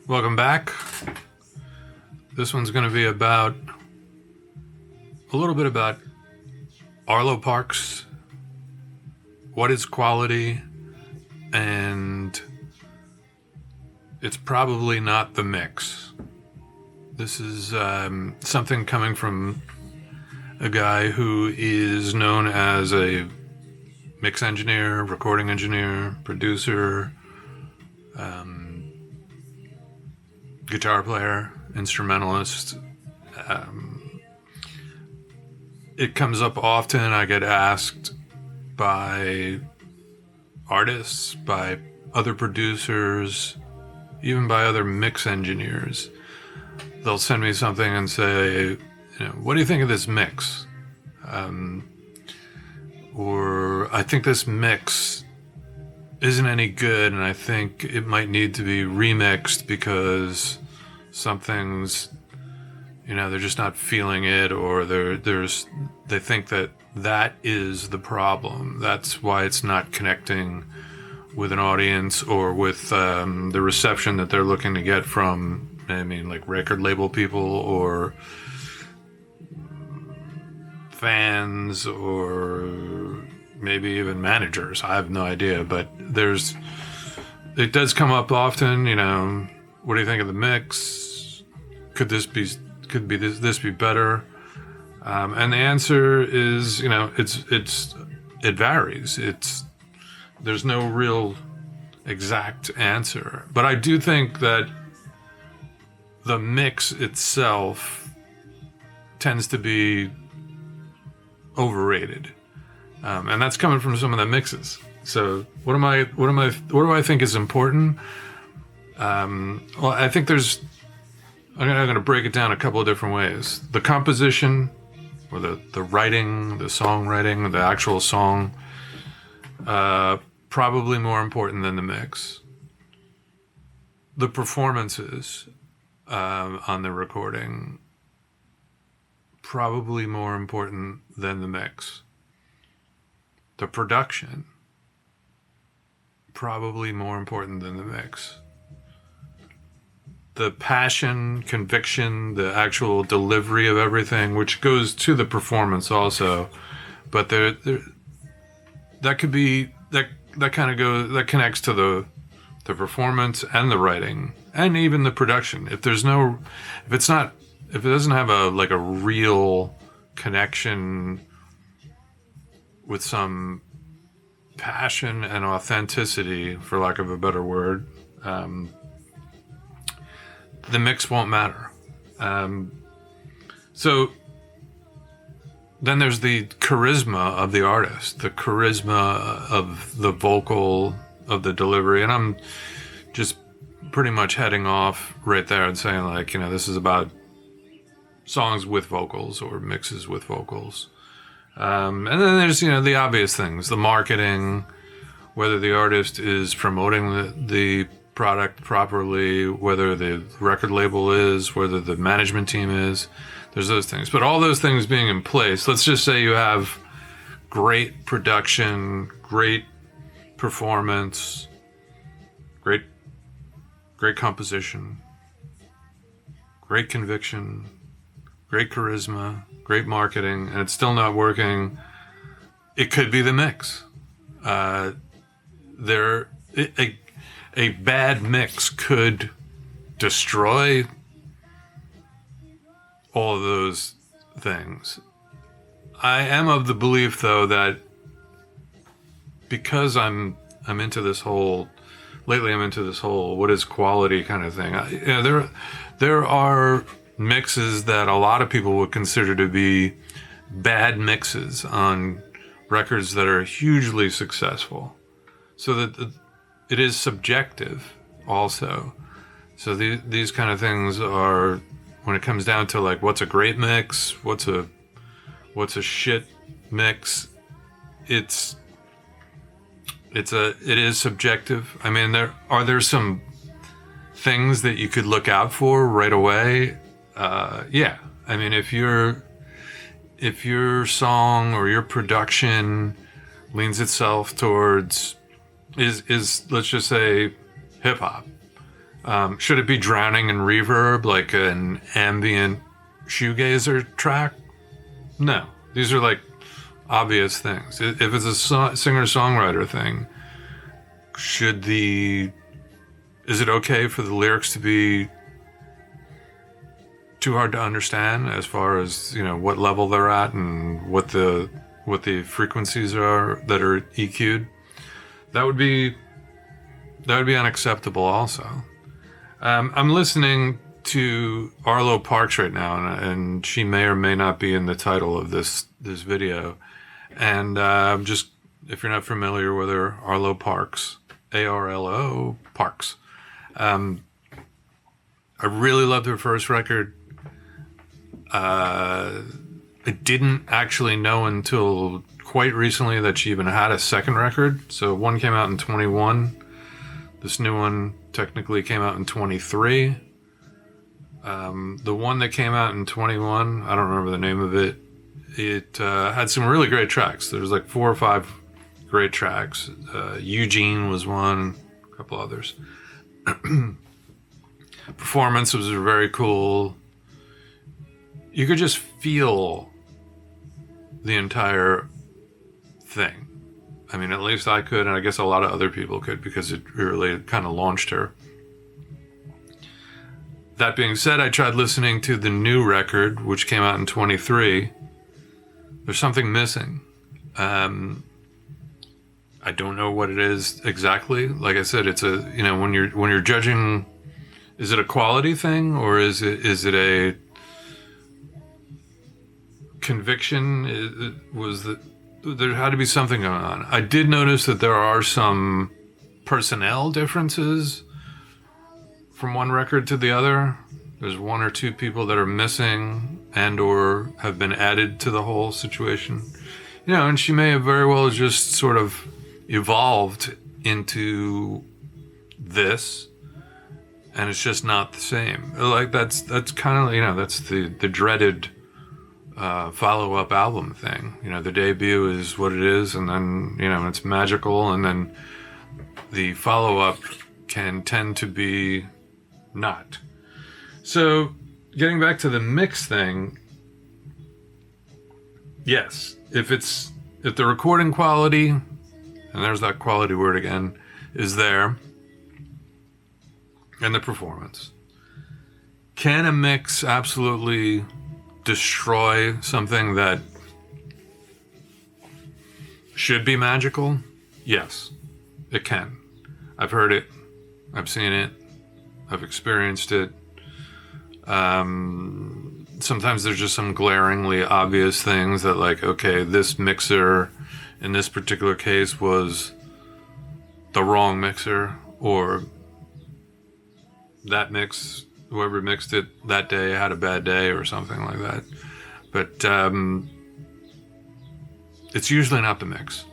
Welcome back. This one's going to be about a little bit about Arlo Parks, what is quality, and it's probably not the mix. This is something coming from a guy who is known as a mix engineer, recording engineer, producer, guitar player, instrumentalist. It comes up often. I get asked by artists, by other producers, even by other mix engineers. They'll send me something and say, what do you think of this mix? Or I think this mix isn't any good, and I think it might need to be remixed because something's, they're just not feeling it, or they think that is the problem. That's why it's not connecting with an audience or with the reception that they're looking to get from, like record label people or fans or maybe even managers. I have no idea, but it does come up often. What do you think of the mix? Could this be better? And the answer is, it varies. There's no real exact answer, but I do think that the mix itself tends to be overrated. And that's coming from some of the mixes. So what do I think is important? Well, I think I'm going to break it down a couple of different ways. The composition, or the writing, the songwriting, the actual song, probably more important than the mix. The performances on the recording, probably more important than the mix. The production, probably more important than the mix. The passion, conviction, the actual delivery of everything, which goes to the performance also, but that connects to the performance and the writing and even the production. If it doesn't have a real connection with some passion and authenticity, for lack of a better word, the mix won't matter. So then there's the charisma of the artist, the charisma of the vocal, of the delivery. And I'm just pretty much heading off right there and saying, this is about songs with vocals or mixes with vocals. And then there's, the obvious things, the marketing, whether the artist is promoting the product properly, whether the record label is, whether the management team is. There's those things. But all those things being in place, let's just say you have great production, great performance, great composition, great conviction, great charisma, great marketing, and it's still not working. It could be the mix. A bad mix could destroy all of those things. I am of the belief, though, that because I'm into this whole what is quality kind of thing. There are mixes that a lot of people would consider to be bad mixes on records that are hugely successful. So that it is subjective also. So these kind of things are, when it comes down to what's a great mix, what's a shit mix, it is subjective. There some things that you could look out for right away. Yeah. If your song or your production leans itself towards is let's just say hip hop, Should it be drowning in reverb like an ambient shoegazer track? No. These are like obvious things. If it's a singer-songwriter thing, is it okay for the lyrics to be too hard to understand as far as, what level they're at and what the frequencies are that are EQ'd? That would be unacceptable also. I'm listening to Arlo Parks right now, and she may or may not be in the title of this video. And just, if you're not familiar with her, Arlo Parks, Arlo Parks. I really loved her first record. I didn't actually know until quite recently that she even had a second record. So one came out in 21. This new one technically came out in 23. The one that came out in 21, I don't remember the name of it. It had some really great tracks. There was like 4 or 5 great tracks. Eugene was one, a couple others. Performances were very cool. You could just feel the entire thing. I mean, at least I could, and I guess a lot of other people could, because it really kind of launched her. That being said, I tried listening to the new record, which came out in 23. There's something missing. I don't know what it is exactly. Like I said, it's when you're judging, is it a quality thing or is it a conviction? There had to be something going on. I did notice that there are some personnel differences from one record to the other. There's 1 or 2 people that are missing and or have been added to the whole situation. And she may have very well just sort of evolved into this, and it's just not the same. Like that's kind of, that's the dreaded follow-up album thing. The debut is what it is, and then, it's magical, and then the follow-up can tend to be not. So, getting back to the mix thing, yes, if the recording quality, and there's that quality word again, is there, and the performance, can a mix absolutely destroy something that should be magical? Yes, it can. I've heard it. I've seen it. I've experienced it. Sometimes there's just some glaringly obvious things that, like, okay, this mixer in this particular case was the wrong mixer, or that mix, whoever mixed it that day had a bad day or something like that. But it's usually not the mix.